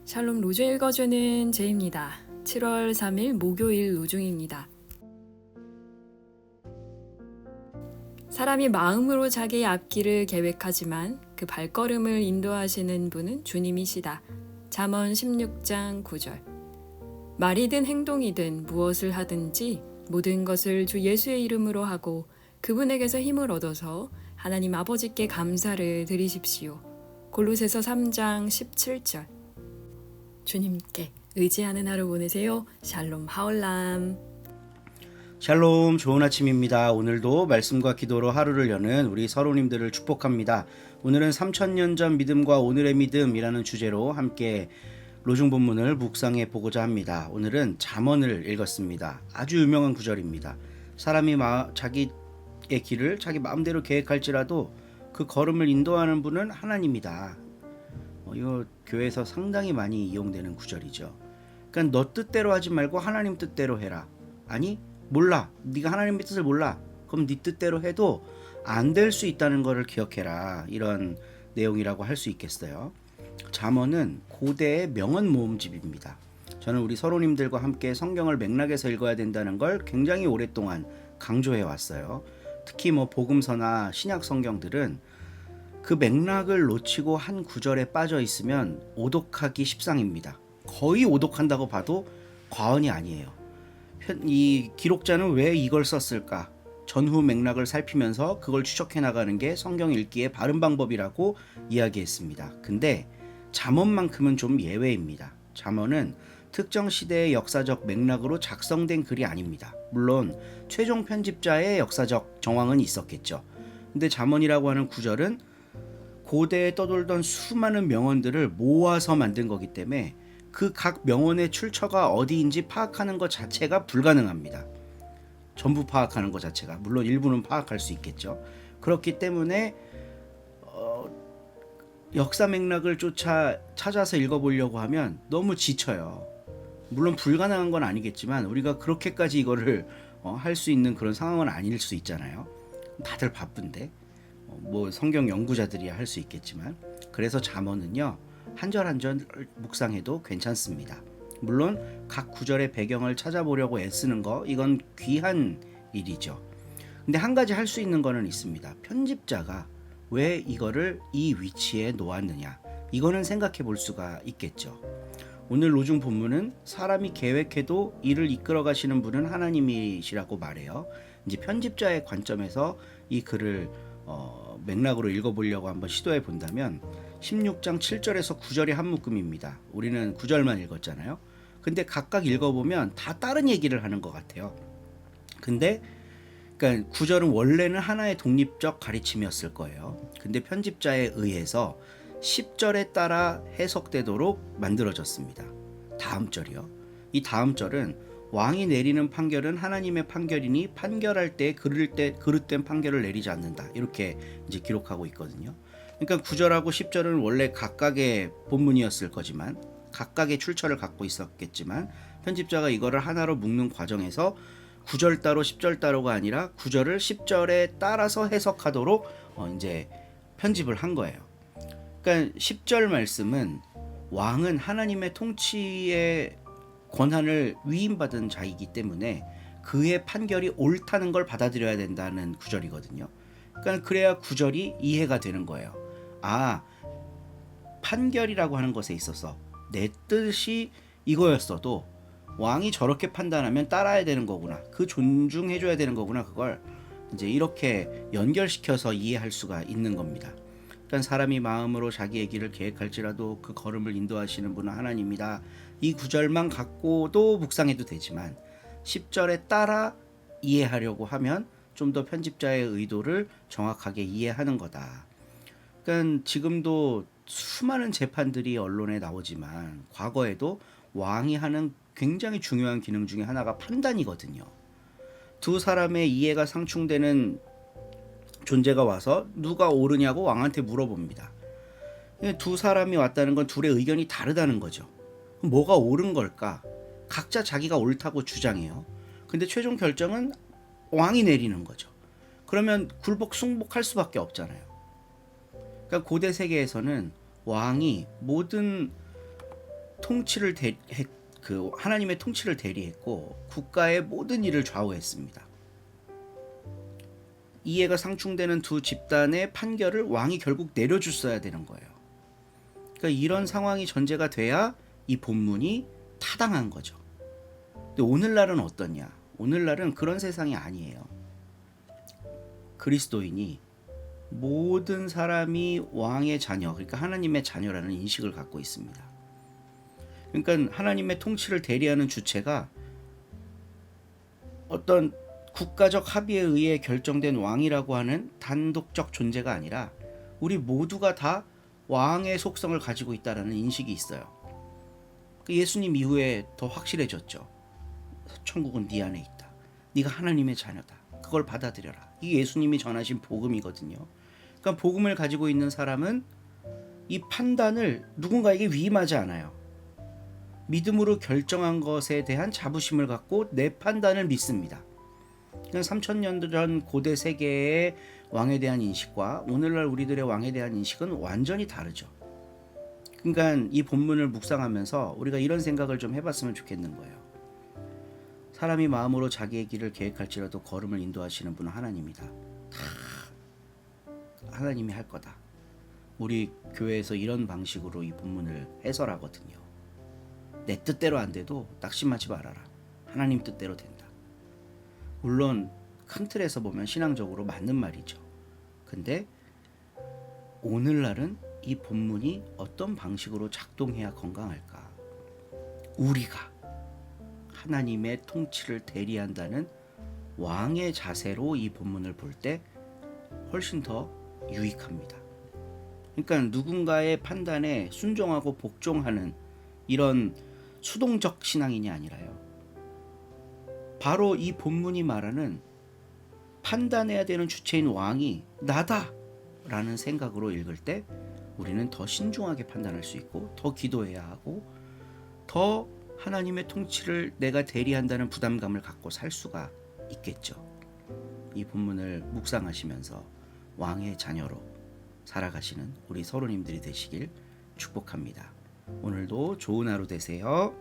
샬롬 로중 읽어주는 제입니다. 7월 3일 목요일 로중입니다. 사람이 마음으로 자기의 앞길을 계획하지만 그 발걸음을 인도하시는 분은 주님이시다. 잠언 16장 9절. 말이든 행동이든 무엇을 하든지 모든 것을 주 예수의 이름으로 하고 그분에게서 힘을 얻어서 하나님 아버지께 감사를 드리십시오. 골로새서 3장 17절. 주님께 의지하는 하루 보내세요. 샬롬 하올람. 샬롬, 좋은 아침입니다. 오늘도 말씀과 기도로 하루를 여는 우리 서로님들을 축복합니다. 오늘은 3000년 전 믿음과 오늘의 믿음이라는 주제로 함께 로중 본문을 묵상해 보고자 합니다. 오늘은 잠언을 읽었습니다. 아주 유명한 구절입니다. 사람이 자기의 길을 자기 마음대로 계획할지라도 그 걸음을 인도하는 분은 하나님이다. 이거 교회에서 상당히 많이 이용되는 구절이죠. 그러니까 너 뜻대로 하지 말고 하나님 뜻대로 해라. 아니, 몰라. 네가 하나님의 뜻을 몰라. 그럼 네 뜻대로 해도 안 될 수 있다는 것을 기억해라. 이런 내용이라고 할 수 있겠어요. 잠언은 고대의 명언 모음집입니다. 저는 우리 서로님들과 함께 성경을 맥락에서 읽어야 된다는 걸 굉장히 오랫동안 강조해 왔어요. 특히 복음서나 신약 성경들은 그 맥락을 놓치고 한 구절에 빠져 있으면 오독하기 십상입니다. 거의 오독한다고 봐도 과언이 아니에요. 이 기록자는 왜 이걸 썼을까? 전후 맥락을 살피면서 그걸 추적해 나가는 게 성경 읽기의 바른 방법이라고 이야기했습니다. 근데 잠언만큼은 좀 예외입니다. 잠언은 특정 시대의 역사적 맥락으로 작성된 글이 아닙니다. 물론 최종 편집자의 역사적 정황은 있었겠죠. 근데 잠언이라고 하는 구절은 고대에 떠돌던 수많은 명언들을 모아서 만든 거기 때문에 그 각 명언의 출처가 어디인지 파악하는 것 자체가 불가능합니다. 전부 파악하는 것 자체가, 물론 일부는 파악할 수 있겠죠. 그렇기 때문에 역사 맥락을 찾아서 읽어보려고 하면 너무 지쳐요. 물론 불가능한 건 아니겠지만 우리가 그렇게까지 이거를 할 수 있는 그런 상황은 아닐 수 있잖아요. 다들 바쁜데 성경 연구자들이야 할 수 있겠지만, 그래서 잠언은요 한 절 한 절 묵상해도 괜찮습니다. 물론 각 구절의 배경을 찾아보려고 애쓰는 거, 이건 귀한 일이죠. 근데 한 가지 할 수 있는 거는 있습니다. 편집자가 왜 이거를 이 위치에 놓았느냐, 이거는 생각해 볼 수가 있겠죠. 오늘 로중 본문은 사람이 계획해도 이를 이끌어 가시는 분은 하나님이시라고 말해요. 이제 편집자의 관점에서 이 글을 맥락으로 읽어보려고 한번 시도해 본다면 16장 7절에서 9절이 한 묶음입니다. 우리는 9절만 읽었잖아요. 근데 각각 읽어보면 다 다른 얘기를 하는 것 같아요. 근데 그러니까 9절은 원래는 하나의 독립적 가르침이었을 거예요. 근데 편집자에 의해서 10절에 따라 해석되도록 만들어졌습니다. 다음 절이요. 이 다음 절은 왕이 내리는 판결은 하나님의 판결이니 판결할 때 그릇된 판결을 내리지 않는다. 이렇게 이제 기록하고 있거든요. 그러니까 9절하고 10절은 원래 각각의 본문이었을 거지만, 각각의 출처를 갖고 있었겠지만, 편집자가 이거를 하나로 묶는 과정에서 9절 따로 10절 따로가 아니라 9절을 10절에 따라서 해석하도록 이제 편집을 한 거예요. 그러니까 10절 말씀은 왕은 하나님의 통치의 권한을 위임받은 자이기 때문에 그의 판결이 옳다는 걸 받아들여야 된다는 구절이거든요. 그러니까 그래야 구절이 이해가 되는 거예요. 아, 판결이라고 하는 것에 있어서 내 뜻이 이거였어도 왕이 저렇게 판단하면 따라야 되는 거구나, 그 존중해줘야 되는 거구나, 그걸 이제 이렇게 연결시켜서 이해할 수가 있는 겁니다. 그러니까 사람이 마음으로 자기의 길을 계획할지라도 그 걸음을 인도하시는 분은 하나님이다. 이 구절만 갖고도 묵상해도 되지만 10절에 따라 이해하려고 하면 좀 더 편집자의 의도를 정확하게 이해하는 거다. 그러니까 지금도 수많은 재판들이 언론에 나오지만 과거에도 왕이 하는 굉장히 중요한 기능 중에 하나가 판단이거든요. 두 사람의 이해가 상충되는 존재가 와서 누가 옳으냐고 왕한테 물어봅니다. 두 사람이 왔다는 건 둘의 의견이 다르다는 거죠. 뭐가 옳은 걸까? 각자 자기가 옳다고 주장해요. 근데 최종 결정은 왕이 내리는 거죠. 그러면 굴복숭복할 수밖에 없잖아요. 그러니까 고대 세계에서는 왕이 모든 통치를 그 하나님의 통치를 대리했고 국가의 모든 일을 좌우했습니다. 이해가 상충되는 두 집단의 판결을 왕이 결국 내려줬어야 되는 거예요. 그러니까 이런 상황이 전제가 돼야 이 본문이 타당한 거죠. 근데 오늘날은 어떠냐? 오늘날은 그런 세상이 아니에요. 그리스도인이 모든 사람이 왕의 자녀, 그러니까 하나님의 자녀라는 인식을 갖고 있습니다. 그러니까 하나님의 통치를 대리하는 주체가 어떤 국가적 합의에 의해 결정된 왕이라고 하는 단독적 존재가 아니라 우리 모두가 다 왕의 속성을 가지고 있다는 인식이 있어요. 예수님 이후에 더 확실해졌죠. 천국은 네 안에 있다. 네가 하나님의 자녀다. 그걸 받아들여라. 이게 예수님이 전하신 복음이거든요. 그러니까 복음을 가지고 있는 사람은 이 판단을 누군가에게 위임하지 않아요. 믿음으로 결정한 것에 대한 자부심을 갖고 내 판단을 믿습니다. 3000년 전 고대 세계의 왕에 대한 인식과 오늘날 우리들의 왕에 대한 인식은 완전히 다르죠. 그러니까 이 본문을 묵상하면서 우리가 이런 생각을 좀 해봤으면 좋겠는 거예요. 사람이 마음으로 자기의 길을 계획할지라도 걸음을 인도하시는 분은 하나님이다. 다 하나님이 할 거다. 우리 교회에서 이런 방식으로 이 본문을 해설하거든요. 내 뜻대로 안 돼도 낙심하지 말아라. 하나님 뜻대로 된다. 물론 큰 틀에서 보면 신앙적으로 맞는 말이죠. 근데 오늘날은 이 본문이 어떤 방식으로 작동해야 건강할까? 우리가 하나님의 통치를 대리한다는 왕의 자세로 이 본문을 볼 때 훨씬 더 유익합니다. 그러니까 누군가의 판단에 순종하고 복종하는 이런 수동적 신앙인이 아니라요. 바로 이 본문이 말하는 판단해야 되는 주체인 왕이 나다 라는 생각으로 읽을 때 우리는 더 신중하게 판단할 수 있고 더 기도해야 하고 더 하나님의 통치를 내가 대리한다는 부담감을 갖고 살 수가 있겠죠. 이 본문을 묵상하시면서 왕의 자녀로 살아가시는 우리 서로님들이 되시길 축복합니다. 오늘도 좋은 하루 되세요.